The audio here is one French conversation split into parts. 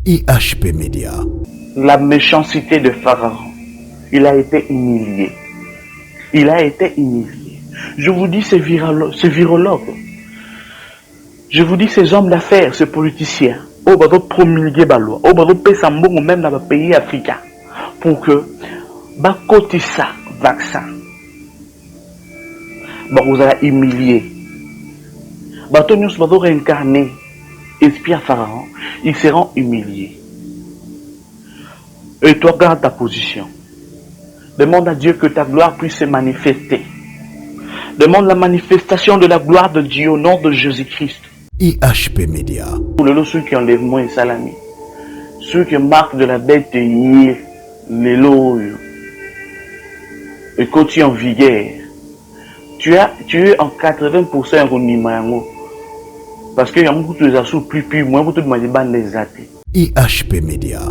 IHP Média. La méchanceté de Pharaon. Il a été humilié. Il a été humilié. Je vous dis ces virologues. Je vous dis ces hommes d'affaires, ces politiciens. Au bas de promulguer la loi. Au bas de payer même dans les pays africains. Pour que, bah, côté ça, vaccin. Bah, vous allez humilier. Bah, tous nous va réincarner. Esprit à Pharaon. Ils seront humiliés. Et toi, garde ta position. Demande à Dieu que ta gloire puisse se manifester. Demande la manifestation de la gloire de Dieu au nom de Jésus-Christ. IHP Média. Pour les ceux qui enlèvent moins salami, ceux qui marquent de la bête les lots, et quand tu es en vigueur, tu es en 80% au Nimango. Parce qu'il y a beaucoup de assauts plus, moins beaucoup de manières les athées. IHP Média,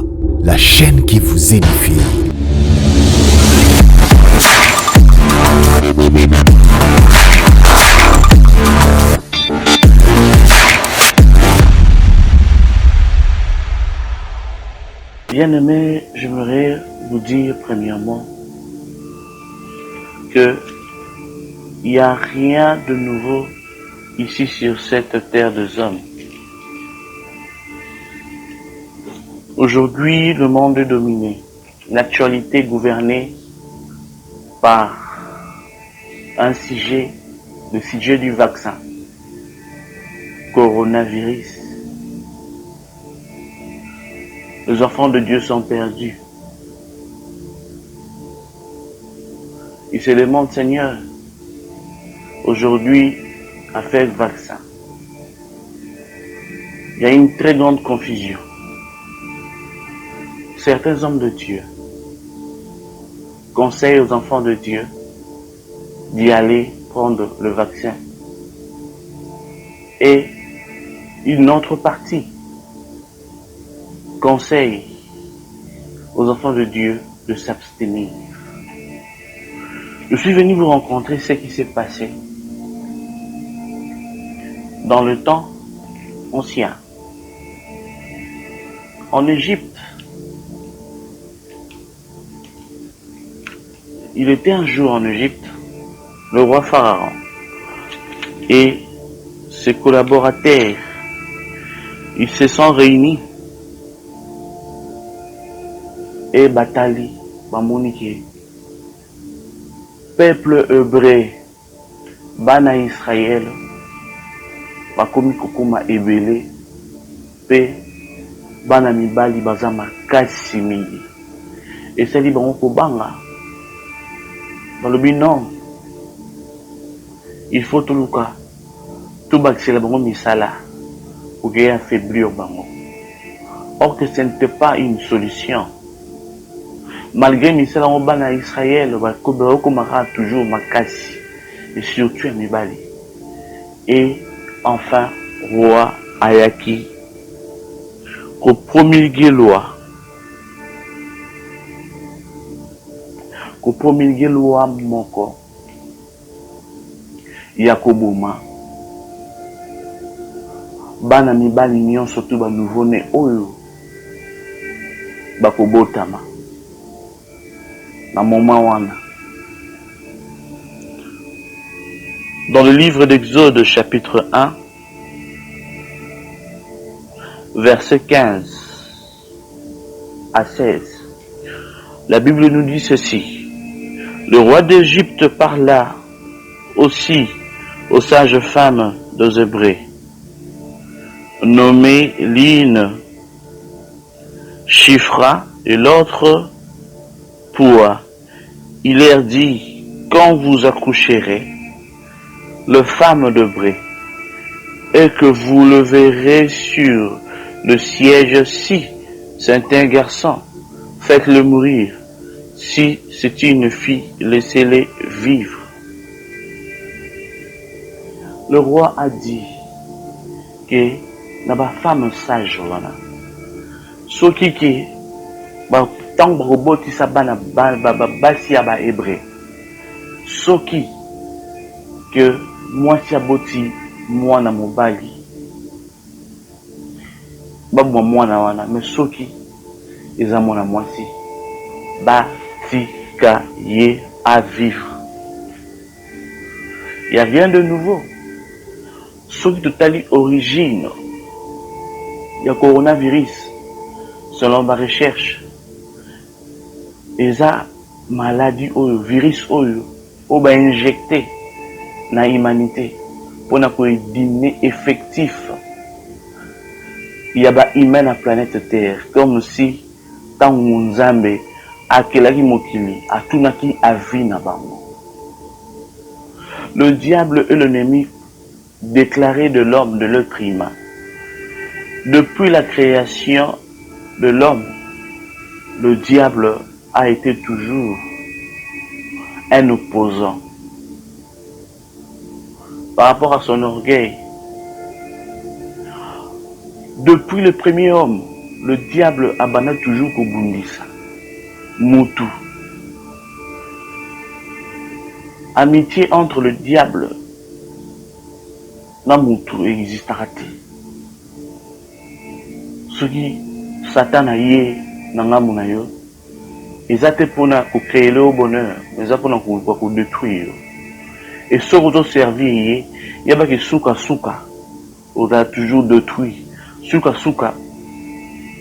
la chaîne qui vous édifie. Bien-aimés, j'aimerais vous dire premièrement que il n'y a rien de nouveau ici sur cette terre des hommes. Aujourd'hui, le monde est dominé, l'actualité gouvernée par un sujet, le sujet du vaccin, coronavirus. Les enfants de Dieu sont perdus. Ils se demandent, Seigneur, aujourd'hui, à faire le vaccin. Il y a une très grande confusion. Certains hommes de Dieu conseillent aux enfants de Dieu d'y aller prendre le vaccin. Et une autre partie conseille aux enfants de Dieu de s'abstenir. Je suis venu vous rencontrer ce qui s'est passé dans le temps ancien. En Égypte, il était un jour en Égypte, le roi Pharaon et ses collaborateurs, ils se sont réunis et Batali, Bamonike, peuple hébreu, Bana Israël, Bakomi Kokoma Ebele, Pe Bana Mibali Bazama Kassimili. Et c'est libre en Kobanga. Dans le but non, il faut tout le cas, tout baxer le bango misala, pour qu'il affaiblir le bango. Or que ce n'était pas une solution. Malgré misala en bana Israël, Bakobero Komara toujours Makasi, et surtout à Mibali. Et enfin, roi Ayaki, qu'au promulguer loi, moko, Yakoboma, bana mibali nyon surtout ba nouveau-né oyo, bakobotama, na moment wana. Dans le livre d'Exode, chapitre 1, verset 15 à 16, la Bible nous dit ceci. Le roi d'Égypte parla aussi aux sages femmes des Hébreux, nommées l'une Shifra et l'autre Poua. Il leur dit, quand vous accoucherez, les femmes d'Hébreux, et que vous le verrez sur le siège, si c'est un garçon, faites-le mourir. Si c'est une fille, laissez-les vivre. Le roi a dit que na ba femme sage wana. Soki ki ba tant roboti sa bana basi ya ba hébreu. Soki que moi si aboti moi na mobali. babwa mwana wana mais soki eza mwana mwasi batika ye à vivre. Il n'y a rien de nouveau. Soki totali origine ya coronavirus selon ma recherche eza maladie oyo virus oyo ba injecté na humanité pour na ko diminuer effectif il y a ba humain na planète Terre comme si tangu Nzambe akelaki mokili atunaki avi na bango. Le diable est l'ennemi déclaré de l'homme, de l'être humain. Depuis la création de l'homme, le diable a été toujours un opposant. Par rapport à son orgueil, depuis le premier homme, le diable abandonne toujours Kobundisa, Moutou. Amitié entre le diable na Moutou existera-t-il? Ce qui Satan a yé na ngamu na yo, ezate pona ko créer le bonheur, mais pona ko détruire. Et ce que servir yé, yaba ki suka on a toujours détruit. Suka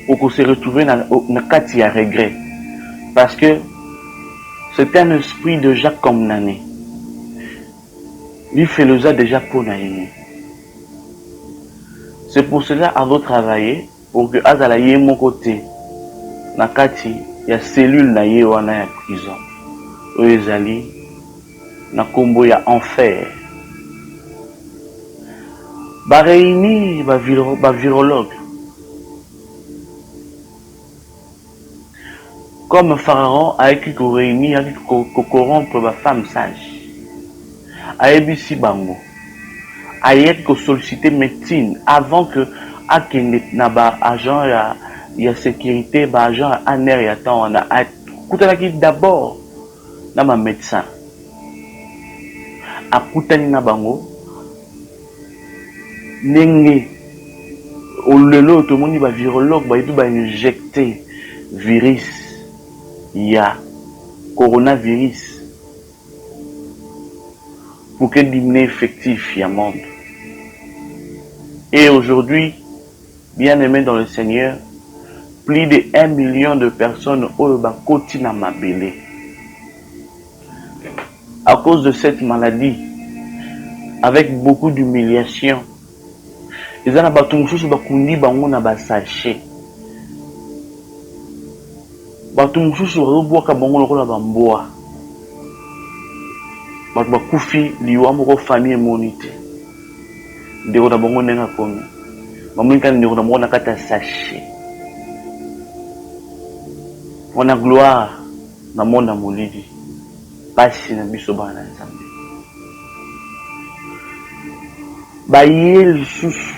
on se retrouver na kati ya regret parce que c'est un esprit déjà condamné. Il fait le ça déjà pour naïe. C'est pour cela à vous travailler pour que azalaye mon côté na kati ya cellule na ye wana ya prison oyo ezali na kombo ya enfer. Ba réunir ba virologue comme Pharaon a écrit qu'on réunit a corrompre ba femme sage a ebisi bango a yek ko solliciter médecine avant que akende na ba agent ya sécurité ba agent aner ya temps on a kutanaki d'abord na ma médecin a kutani na bango ndenge olelo to moni ba virologue ba etu ba injecter virus ya coronavirus pour que diminuer effectif ya monde. Et aujourd'hui, bien aimé dans le Seigneur, plus de 1 million de personnes au bakoti na mabele. À cause de cette maladie, avec beaucoup d'humiliation, ils ont battu mususu bakundi bango na ba sachet. Batu mususu bazoboka bango lokola bamboa. Batu bakufi liwa moko famille monite. Ndeko na bango nenga komi. Mamunika ndeko na bango na kata sachet. On a gloire na monde molidi. Pasi na biso bana Nzambe. Ba yel susu.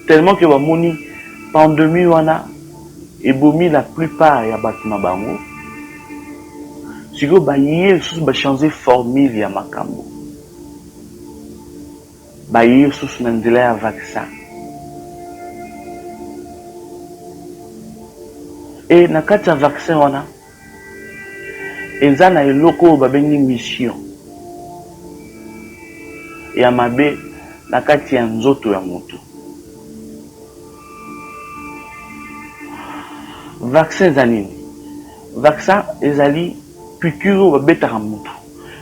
Tellement que bamoni pandémie wana ebomi la plupart ya batu na bango. Siko ba yel susu ba changer formule ya makambo. Ba yel susu na nzela ya vaccin. Et na kati ya vaccin wana eza na eloko babengi mission ya mabe na kati ya nzoto ya moto. Vaccin eza nini? Vaccin ezali piqûre babetaka moto.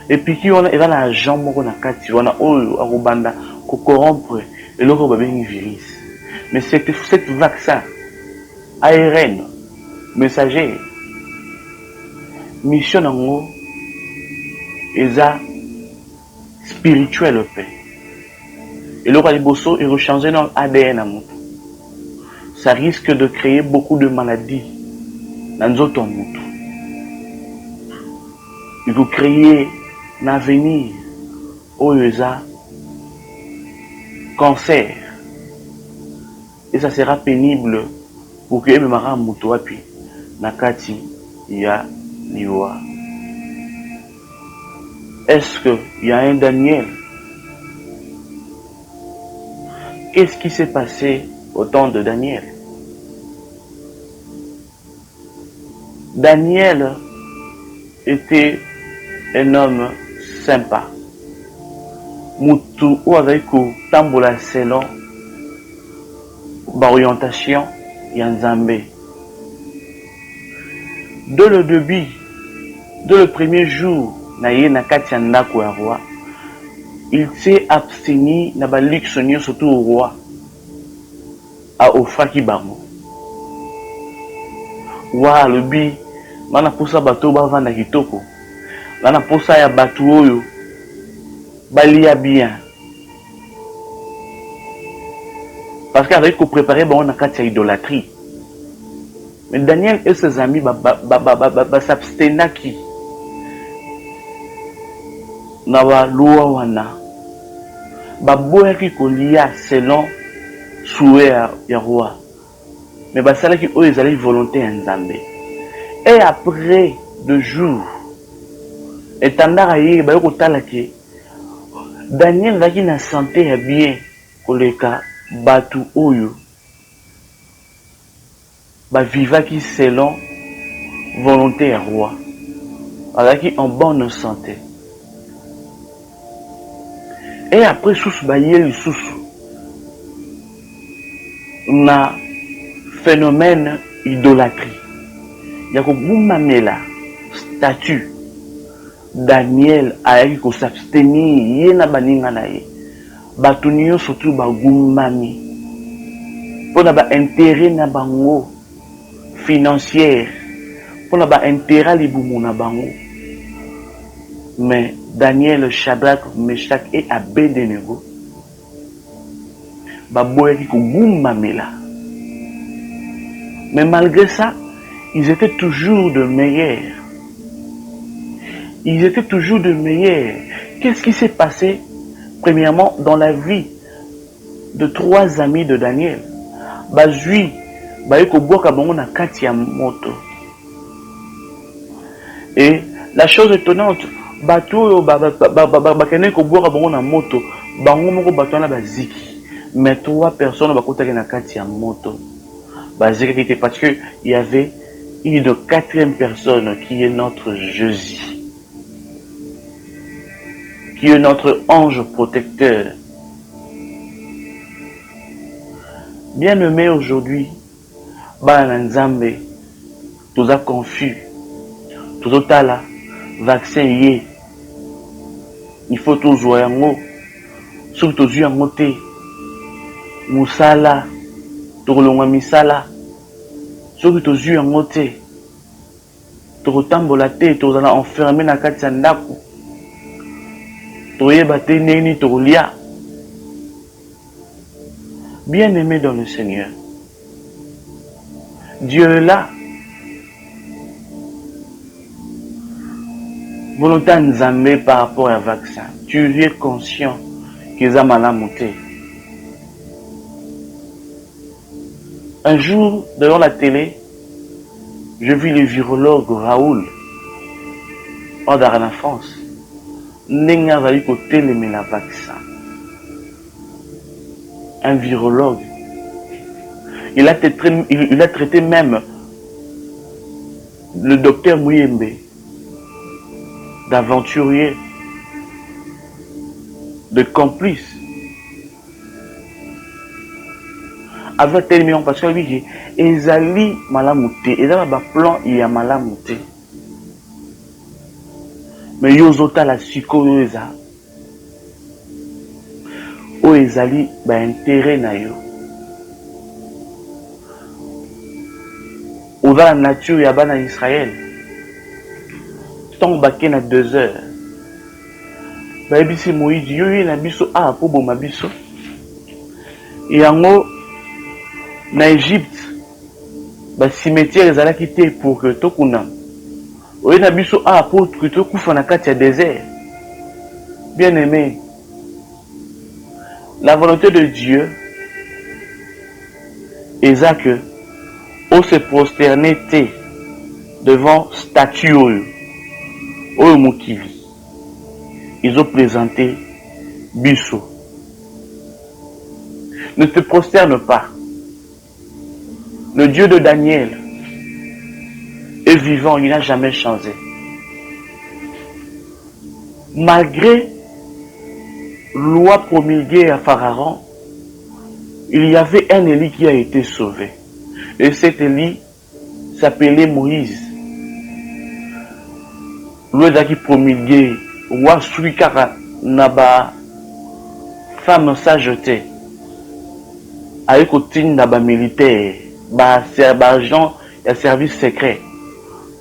Et piqûre wana eza na agent moko na kati wana oyo akobanda ko corrompre eloko babengi virus. Mais cette vaccin ARN messager mission nango eza spirituel pe. Eloko liboso et rechanger dans ADN à moto. Ça risque de créer beaucoup de maladies dans notre monde. Il faut créer un avenir où il y a cancer. Et ça sera pénible pour que les marins moto puis nakati ya liwa. Est-ce qu'il y a un Daniel? Qu'est-ce qui s'est passé au temps de Daniel. Daniel était un homme sympa. Mutu ou avec tambola selon l'orientation Yanzambe. Dès le début, dès le premier jour, roi, il s'est abstenu na balik sonio surtout au roi à Ofaki Bango. Wa le bi, mana posa bateau bavanda kitoko. Mana posa ya bateau oyo balia bien. Parce qu'avec qu'on préparait bon on a quatre idolâtrie. Mais Daniel et ses amis s'abstenaki na ba loi wana baboyaki kolia selon souhait ya roi. Mais basalaki oyo ezali volonté ya Nzambe. Et après 2 jours, etandaka ye bayo kotala ke Daniel azalaki na santé ya bien koleka batu oyo bavivaki selon volonté ya roi. Azalaki en bonne santé. Et après sous bayeli sous na phénomène idolâtrie. Yako boumamela statut Daniel ayaki ko s'abstenir yena baninga na ye. Batunio surtout ba gumami. Pona ba intérêt na bango financière. Pona ba intérêt libumu na bango. Mais Daniel, Shadrach, Meshach et Abednego baboyaki ko gumamela. Mais malgré ça, ils étaient toujours de meilleurs. Ils étaient toujours de meilleurs. Qu'est-ce qui s'est passé, premièrement, dans la vie de 3 amis de Daniel? Bazui, bayeko boka bango na kati ya moto. Et la chose étonnante, bato bakene ko boka bango na moto, bango moko bato na baziki. Mais 3 personnes bakotaki na kati ya moto. Parce qu'il y avait une 4e personne qui est notre Jésus, qui est notre ange protecteur. Bien aimé aujourd'hui, Nzambe, tous a confus, tous tala, vaccin yé, il faut tous jouer en haut, surtout jouer en côté, Moussala. Tokolonga misala soki tozwi yango te tokotambola te tozala enfermé na kati ya ndako toyeba te nini tokolia. Bien aimé dans le Seigneur, Dieu est là. Volonté Nzambe par rapport à vaccin, tu es conscient qu'ils ont malamu te. Un jour, devant la télé, je vis le virologue Raoul, en la France. Nenga va y côté le vaccin. Un virologue. Il a traité même le docteur Mouyembe d'aventurier, de complice. Avec tel million parce que lui ezali malamuté ezala ba plan ya malamuté mais yozota la sikoyo eza o ezali ba intérêt na yo oza la nature ya bana Israël tant baké na 2 heures ba ebisi Moïse yo na biso a po boma biso yango na Égypte, ba cimetière ezalaki te pour que tokuna. Oye na biso pour que tokufa na kati ya désert. Bien aimé, la volonté de Dieu est que on se prosterner devant statue oyo mokivi. Ils ont présenté biso. Ne te prosterne pas. Le Dieu de Daniel est vivant, il n'a jamais changé. Malgré loi promulguée à Pharaon, il y avait un Élie qui a été sauvé. Et cet Élie s'appelait Moïse. Loi qui promulguée, roi Suikara Naba, femme sageté, avec une naba militaire, agent et service secret,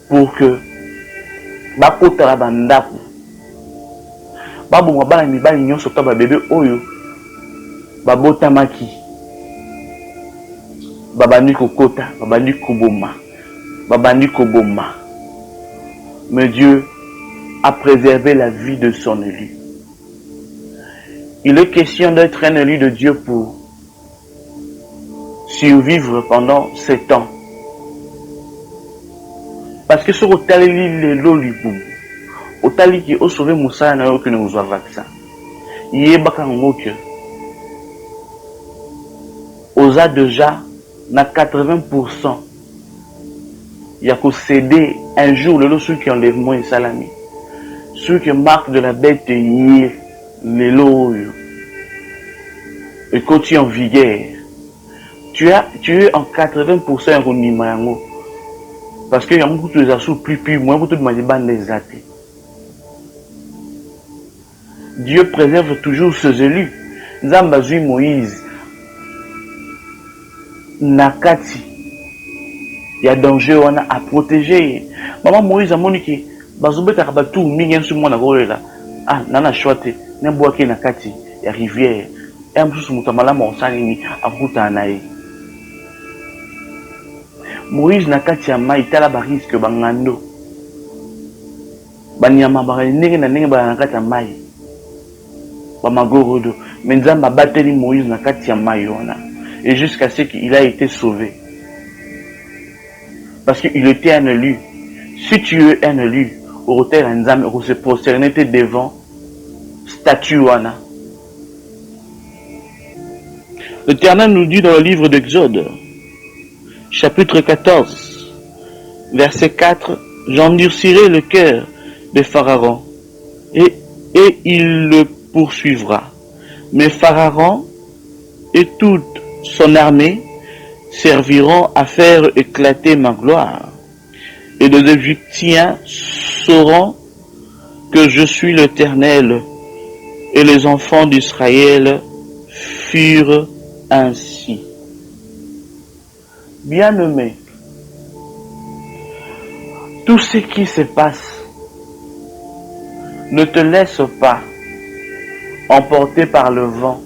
pour que bakota la bandaku. Babu mabala mibali nyonso ka ba bébé oyo babota maki babandi kokota babandi koboma. Mais Dieu a préservé la vie de son élu. Il est question d'être un élu de Dieu pour survivre pendant 7 ans. Parce que ce hôtel est l'olibou. Hôtel qui a sauvé Moussa n'a aucun nous vaccin. Il y a pas que osa déjà na 80%. Il y a qu'au céder un jour le ceux qui enlèvement et salami. Ceux qui marquent de la bête hier les lots et quand tu es en vigueur. Tu es en 80% au Nimango. Parce qu'il y a beaucoup de assauts plus, moins beaucoup de manibandes des athées. Dieu préserve toujours ses élus. Nzambazui Moïse. Nakati. Il y a danger à protéger. Maman Moïse a moniqué. Bazobé Tarabatou, Mingen sur mon là. Ah, nana chouate. N'importe Nakati. Il y a rivière. Et un peu sur Moutamala Monsani à Routanaï. Moïse Nakati a maï tala barisque bangando. Banyama barai nenge na nenge banakati a maï. Bamagorodo. Mais Nzamba bateli Moïse Nakati a maï. Et jusqu'à ce qu'il a été sauvé. Parce qu'il était un élu. Si tu es un élu, au hôtel Nzamba, on se prosternait devant statue wana. L'Éternel nous dit dans le livre d'Exode, chapitre 14, verset 4, j'endurcirai le cœur de Pharaon et il le poursuivra. Mais Pharaon et toute son armée serviront à faire éclater ma gloire. Et les Égyptiens sauront que je suis l'Éternel. Et les enfants d'Israël furent ainsi. Bien-aimés, tout ce qui se passe, ne te laisse pas emporter par le vent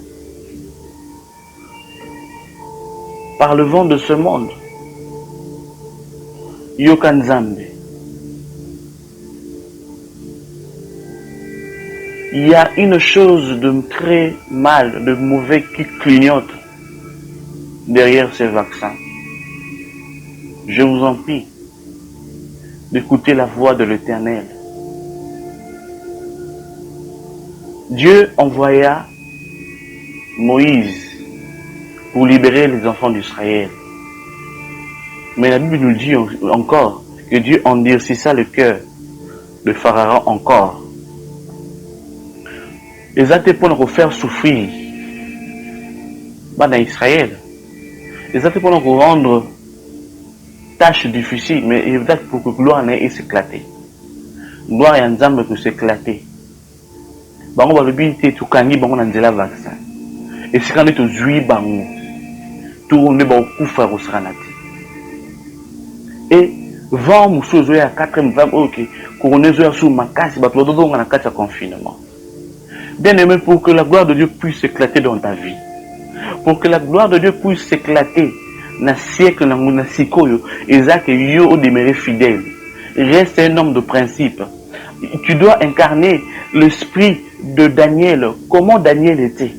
de ce monde. Yokanzambe. Il y a une chose de très mal, de mauvais qui clignote derrière ces vaccins. Je vous en prie d'écouter la voix de l'Éternel. Dieu envoya Moïse pour libérer les enfants d'Israël. Mais la Bible nous dit encore que Dieu endurcissa le cœur de Pharaon encore. Les actes pour nous faire souffrir dans Israël. Les actes pour nous rendre tâches difficiles, mais les actes pour que gloire n'ait s'éclater. Gloire et ensemble pour s'éclater. Bango ba lobi te tukangi bango na nzela vaccin. Et c'est quand on est joué bango. Tout on est ba kufa rosanati. Et vent musozo ya 4e vague OK. Coronezo ya sous makasi ba todo na kati confinement. Bien aimé, pour que la gloire de Dieu puisse s'éclater dans ta vie. Pour que la gloire de Dieu puisse s'éclater na siècle na sikoyo, Isaac yo demeuré fidèle. Reste un homme de principe. Tu dois incarner l'esprit de Daniel. Comment Daniel était.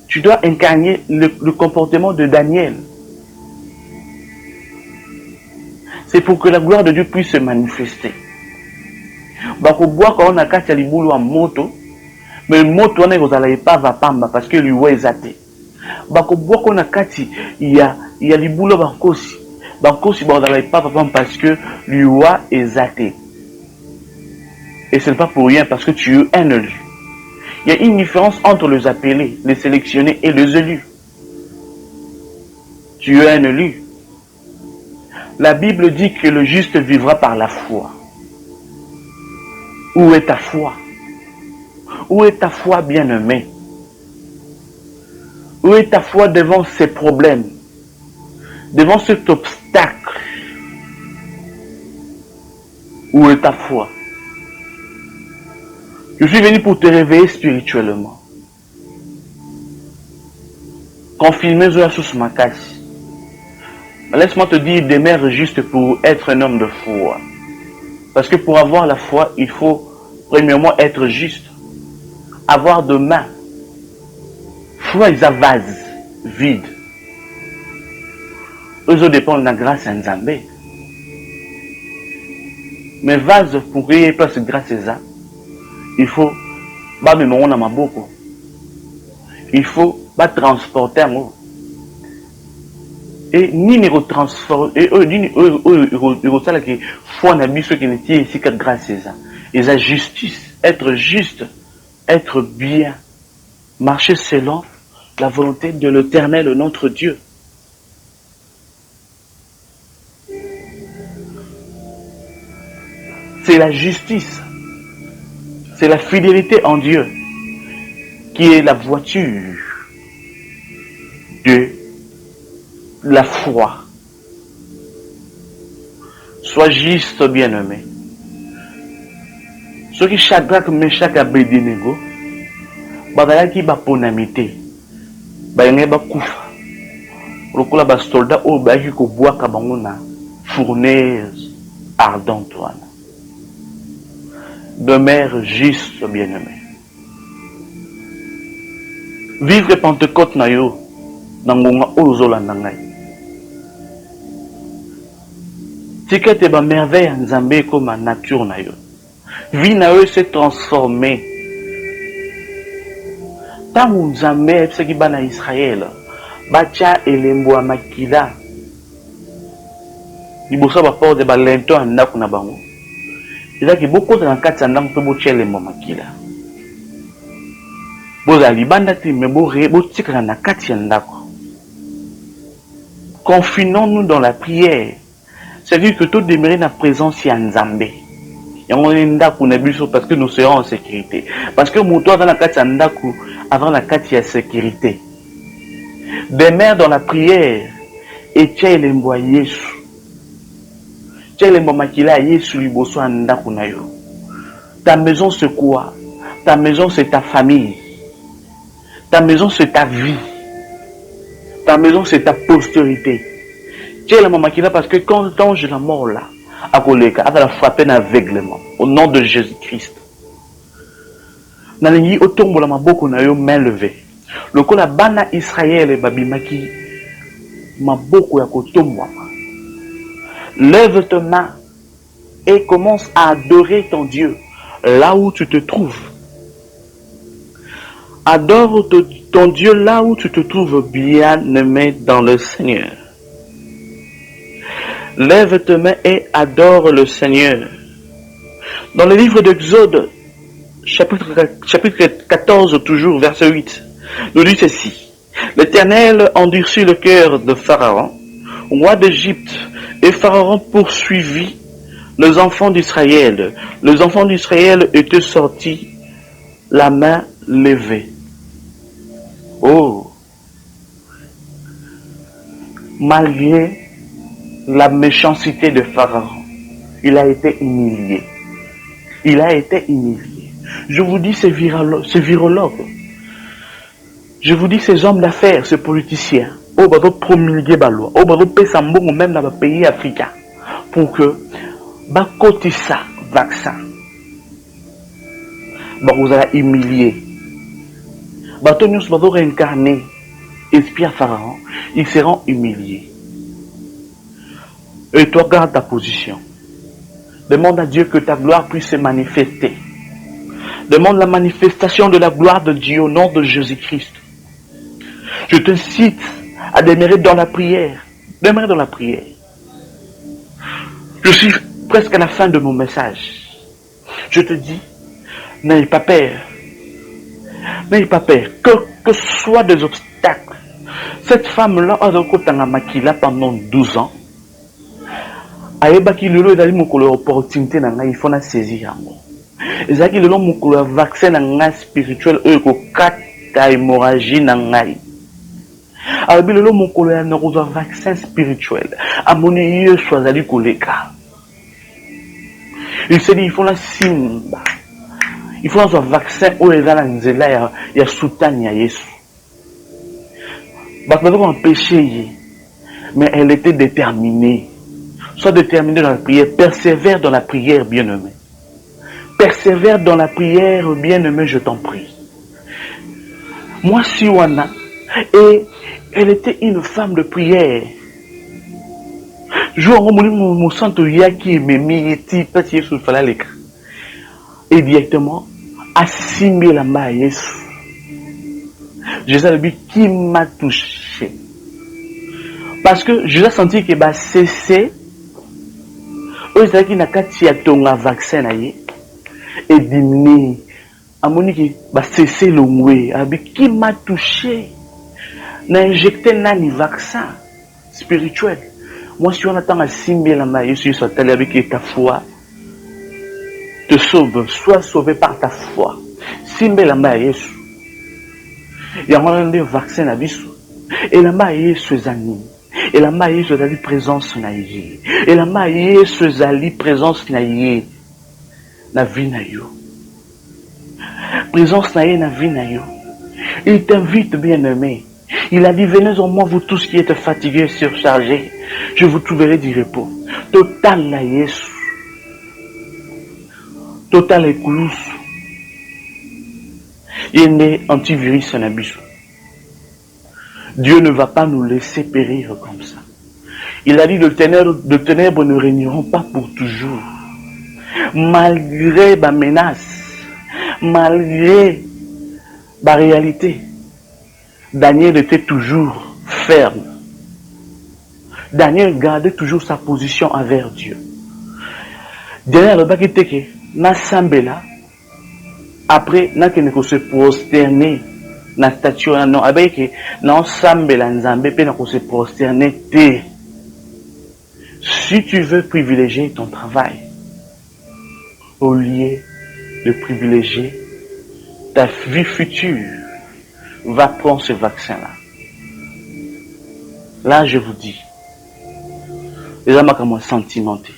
Tu dois incarner le comportement de Daniel. C'est pour que la gloire de Dieu puisse se manifester. Bako bois quand on a cassé les boulots en moto, mais le moto on est aux allez pas va pamba parce que lui ouais zaté. Bako bois qu'on a cassé il y a les boulots en kosi Donc, si on n'arrive pas parce que l'UA est athée. Et ce n'est pas pour rien parce que tu es un élu. Il y a une différence entre les appelés, les sélectionnés et les élus. Tu es un élu. La Bible dit que le juste vivra par la foi. Où est ta foi? Où est ta foi, bien-aimé? Où est ta foi devant ces problèmes? Devant cet obstacle? Où est ta foi? Je suis venu pour te réveiller spirituellement. Confirmer Zoya sous ma casse. Laisse-moi te dire, demeure juste pour être un homme de foi. Parce que pour avoir la foi, il faut premièrement être juste. Avoir de main. Foi est un vase vide. Eux dépendent de la grâce à Nzambé. Mais vase, pour qu'il y ait place grâce à ça, il faut il faut transporter un mot. Et ni les retransformer, et ni ça qui foi n'a ceux qui n'étaient ici que grâce à ça. Et la justice, être juste, être bien, marcher selon la volonté de l'Éternel, notre Dieu. C'est la justice, c'est la fidélité en Dieu qui est la voiture de la foi. Sois juste, bien-aimé. Ceux qui Shadrach, Meshach, Abednego, bazalaki ba ponamité, ba yenge ba kufa. Lokola ba soldat o ba ki ko boaka bango na fournaise ardente wana. Demeure juste, bien-aimé. Vivre Pentecôte na yo, nangonga ozolanda ngai. Tika te ba merveille ya Nzambe comme la nature na yo. Vie na yo s'est transformée. Tango Nzambe ce qui bana Israël, bacha elembo makila. Libosa ba porte ba lento ndako na bango. Ezaki beaucoup de kati ya ndako pe bocha elembo makila. Boza libanda ti me bo tika na kati ya ndako. Confinons-nous dans la prière. C'est-à-dire que tout demeurer dans la présence ya Nzambe. Et on est ndako na biso parce que nous serons en sécurité. Parce que mon toit dans la kati ya ndako avant la kati ya sécurité. Demeure dans la prière et tia elembo Yesu. Tia elembo makila Yesu liboso ya ndako na yo. Ta maison c'est quoi? Ta maison c'est ta famille. Ta maison c'est ta vie. Ta maison c'est ta postérité. Tu es la maman qui là parce que quand l'ange de la mort là, à collègue, elle va frapper aveuglement. Au nom de Jésus-Christ. Nalingi otombo la maboko na yo main levée. Le ko la bana Israël et babimaki maboko ya kotombo. Lève tes mains et commence à adorer ton Dieu là où tu te trouves. Adore ton Dieu là où tu te trouves, bien-aimé dans le Seigneur. Lève tes mains et adore le Seigneur. Dans le livre d'Exode, chapitre 14, toujours, verset 8, nous dit ceci. L'Éternel endurcit le cœur de Pharaon, roi d'Égypte, et Pharaon poursuivit les enfants d'Israël. Les enfants d'Israël étaient sortis, la main levée. Oh! Malgré la méchanceté de Pharaon, il a été humilié. Il a été humilié. Je vous dis ces virologues. Je vous dis ces hommes d'affaires, ces politiciens. Oh, bah, promulguer la loi. Oh, bah, pesa mbongo même dans les pays africains. Pour que, bah, côté ça, vaccin. Bah, vous allez humilier. Bah, tous nous, bah, réincarner, esprit à Pharaon, ils seront humiliés. Et toi, garde ta position. Demande à Dieu que ta gloire puisse se manifester. Demande la manifestation de la gloire de Dieu au nom de Jésus-Christ. Je te cite à demeurer dans la prière. Demeurer dans la prière. Je suis presque à la fin de mon message. Je te dis, n'aie pas peur. N'aie pas peur. Que ce soit des obstacles. Cette femme-là a été makila pendant 12 ans. Ayebaki lelo ezali mokolo opportunité na ngai il faut na saisir yango. Ezaki lelo mokolo vaccin na ngai spirituel oyo kokata hémorragie na ngai. Ayebi lelo mokolo ya na kozwa vaccin spirituel. Amoni Yesu azali koleka. Il s'est dit il faut na simba. Il faut na vaccin oyo eza na nzela ya soutani ya Yesu. Bato bazoko empêcher ye. Mais elle était déterminée. Sois déterminé dans la prière. Persévère dans la prière, bien-aimé. Persévère dans la prière, bien-aimé, je t'en prie. Moi, Siwana, et elle était une femme de prière. Je me sens yaki memiti pati Yesu fala leka. Et directement, assimilé la main à Yesu. Jésus a dit qui m'a touché. Parce que je l'ai senti que bah cessé. Ozaki na kati ya tonga vaccin na ye. Et diminué. Amoni ki bah cessé longwe. Abi qui m'a touché. N'a injecté nani vaccin spirituel. Moi si on attend à simbi la main, je suis sur avec ta foi te sauve. Sois sauvé par ta foi. Simbi la main Yesu. Il y a un vaccin à biso. Et la main Yesu zani. Et la main Yesu zali présence na ye. Et la main Yesu zali présence na ye. Na vie na yo. Présence na ye na vie na yo. Il t'invite bien-aimé. Il a dit venez en moi vous tous qui êtes fatigués et surchargés. Je vous trouverai du repos. Total na Yesu. Total écoulous. Yende antivirus na biso. Dieu ne va pas nous laisser périr comme ça. Il a dit de ténèbres ne régneront pas pour toujours. Malgré ma menace, malgré ma réalité, Daniel était toujours ferme. Daniel gardait toujours sa position envers Dieu. Daniel a dit que na sambela après na que ne se prosterner na statue non avec na sambela nzambe pe na se prosterner te. Si tu veux privilégier ton travail au lieu de privilégier ta vie future, va prendre ce vaccin-là. Là, je vous dis, les hommes comme sentimenté.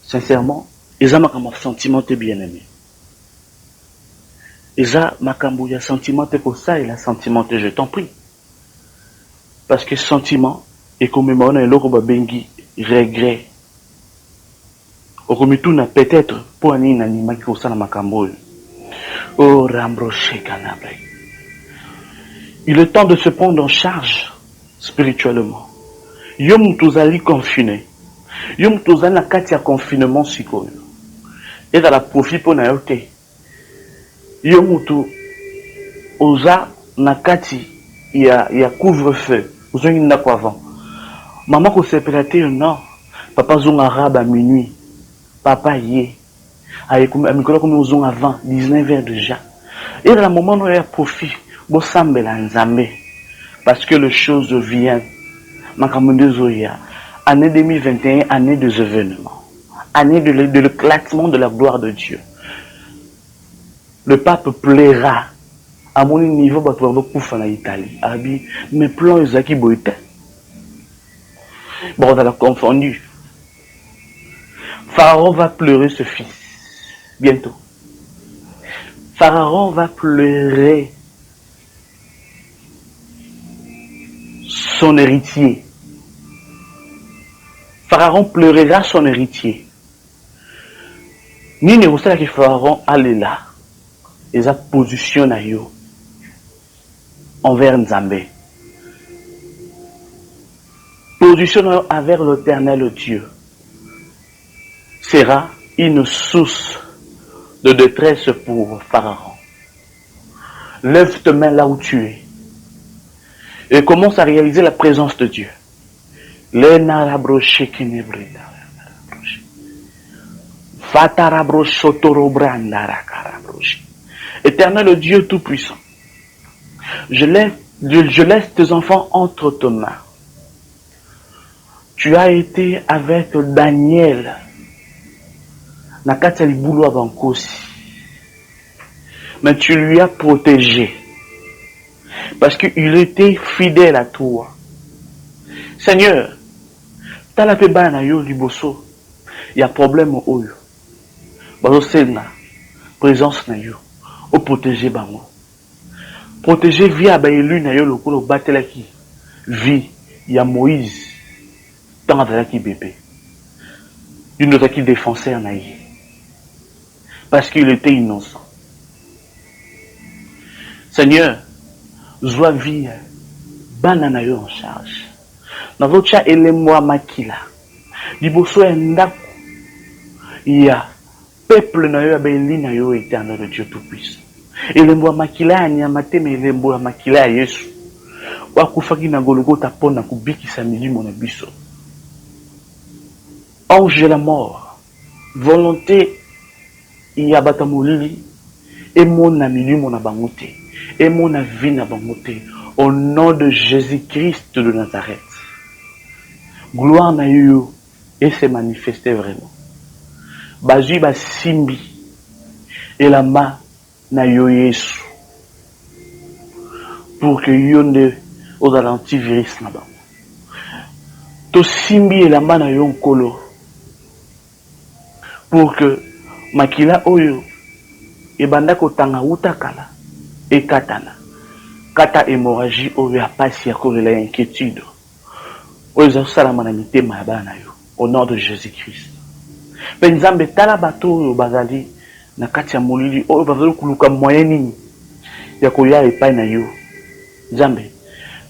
Sincèrement, les hommes comme sentimenté bien-aimé. Les hommes ya sentimenté pour ça et la sentimenté, je t'en prie. Parce que sentiment est comme on a l'autre bengi regret. Au na peut-être pour un animal qui au makambo. Oh rambroché canabre. Il est temps de se prendre en charge spirituellement. Yom tozali confiné. Yom tozali na kati ya confinement sikoyo. Et dans la profit pour na yote. Yom tu oza na kati ya couvre-feu. Ozo nda kwa avant. Maman ko sepelate non. Papa zonga arabe à minuit. Papa yé. Avec Mikolo comme nous avons avant 19h déjà. Et dans le moment où il y a profit, bon semble la nzambe parce que les choses viennent. Makamunde zoya. Année 2021, année des événements, année de l'éclatement de la gloire de Dieu. Le pape plaira à mon niveau battre pour en Italie. Abi, mes plans Isaki Boite. Bon, on a confondu. Pharaon va pleurer ce fils. Bientôt. Pharaon va pleurer son héritier. Pharaon pleurera son héritier. Ni ne vous savez que Pharaon allait là. Et sa position à yo envers Nzambé. Position envers l'éternel Dieu sera une source de détresse pour Pharaon. Lève tes mains là où tu es et commence à réaliser la présence de Dieu. Le narabroche kinebrida. Fatarabroche otorobranda rakarabroche. Éternel Dieu Tout-Puissant, je laisse tes enfants entre tes mains. Tu as été avec Daniel. Nakata libulo abankosi. Mais tu lui as protégé. Parce qu'il était fidèle à toi. Seigneur, t'as la peba na yo liboso. Il y a problème au yo. Bazo senga. Présence na yo. O protéger bango. Protéger via ba élu na yo lokolo batelaki. Vie ya Moïse. Tant azalaki bébé. Une autre qui défenseur na ye. Parce qu'il était innocent. Seigneur, zwa vie bana na yo en charge. Nazotia elemwa makila. Liboso ya ndako ya peuple na yo ya beli na yo éternel de Dieu Tout-Puissant. Elemwa makila ya nyamate me elemwa makila ya Yesu. Wakufaki na Golgotha pona kubikisa milimo na biso. Ange de la mort, volonté ya batamolili et mon ami mon abangote et mon avis na bangote au nom de Jésus-Christ de Nazareth. Gloire na yo et se manifester vraiment. Bazui ba simbi et la main na yo Yesu pour que yonde aux antivirus na bango. To simbi et la main na yo nkolo pour que makila oyo ebanda kotanga utakala ekatana kata hémorragie oyo ya pasi ya kolela ya inquiétude oyo zasalama na mitema ya bana yo au nom de Jésus-Christ. Pe nzambe tala bato oyo bazali na kati ya molili oyo bazali kuluka moyen nini ya koya epai na yo nzambe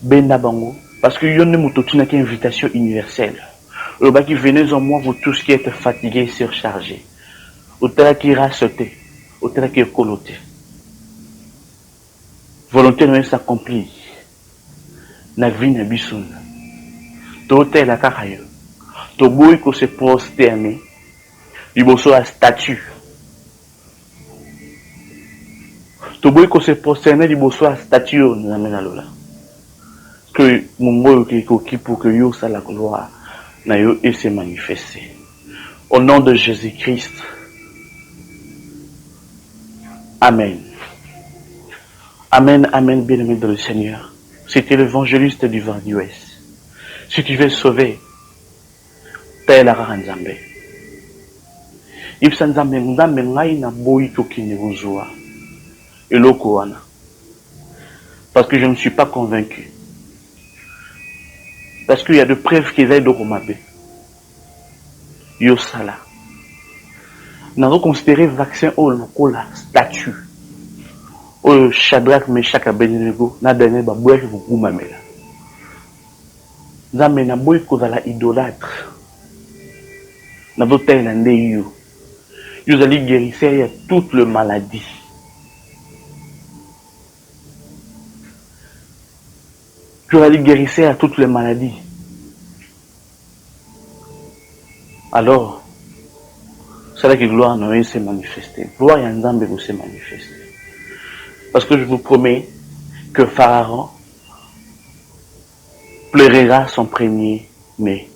benda bango parce que yo ne mototina ki invitation universelle. Le bas qui venez en moi, vous tous qui êtes fatigués et surchargés. Au-delà qui racheté, au-delà qui est coloté. Volonté ne s'accomplit. Na vie na bisoun. Tote la karayo. To boy ko se prosterner. Liboso la statue. To boy ko se prosterner liboso la statue na menalola. Que mon mot qui pour que yo sa la gloire. Et se manifester. Au nom de Jésus-Christ. Amen. Amen, amen, bien-aimé dans le Seigneur. C'était l'évangéliste du Var du Ouest. Si tu veux sauver, paie la Nzambe. Ibsa Nzambe Nzambe ngai na boyi kokine uzwa. Eloko wana. Parce que je ne suis pas convaincu. Parce qu'il y a de preuves qu'ils aident au Romabe. Yo sala. Nous avons considéré le vaccin au lokola statut. Au Shadrach, Meshach, Abednego, na dernier baboué qui vous goumamela. Nous avons boy kozala idolâtre. Nous avons tel un yo. Vous allez guérir toutes les maladies. Tu vas aller guérir à toutes les maladies. Alors, c'est là que gloire Noé s'est manifestée. Gloire à Nzambe s'est manifestée. Parce que je vous promets que Pharaon pleurera son premier-né.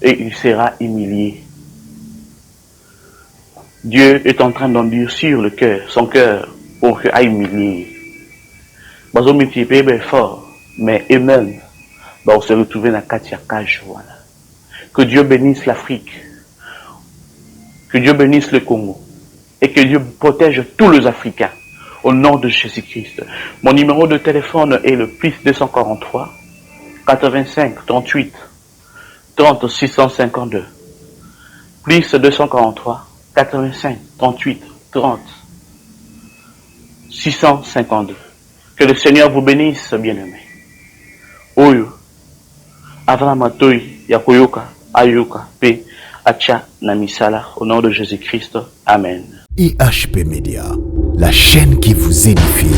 Et il sera humilié. Dieu est en train d'endurcir le cœur, son cœur, pour qu'il aille humilier. Bazo multiplier ben fort, mais eux-mêmes, on se retrouver dans Katia Kaj. Que Dieu bénisse l'Afrique, que Dieu bénisse le Congo, et que Dieu protège tous les Africains, au nom de Jésus-Christ. Mon numéro de téléphone est le plus 243 85 38 30 652. Plus 243 85 38 30 652. Que le Seigneur vous bénisse, bien-aimés. Oyo, avant matoi, yakoyoka, ayoka, pe, acha, namisala, au nom de Jésus-Christ. Amen. IHP Média, la chaîne qui vous édifie.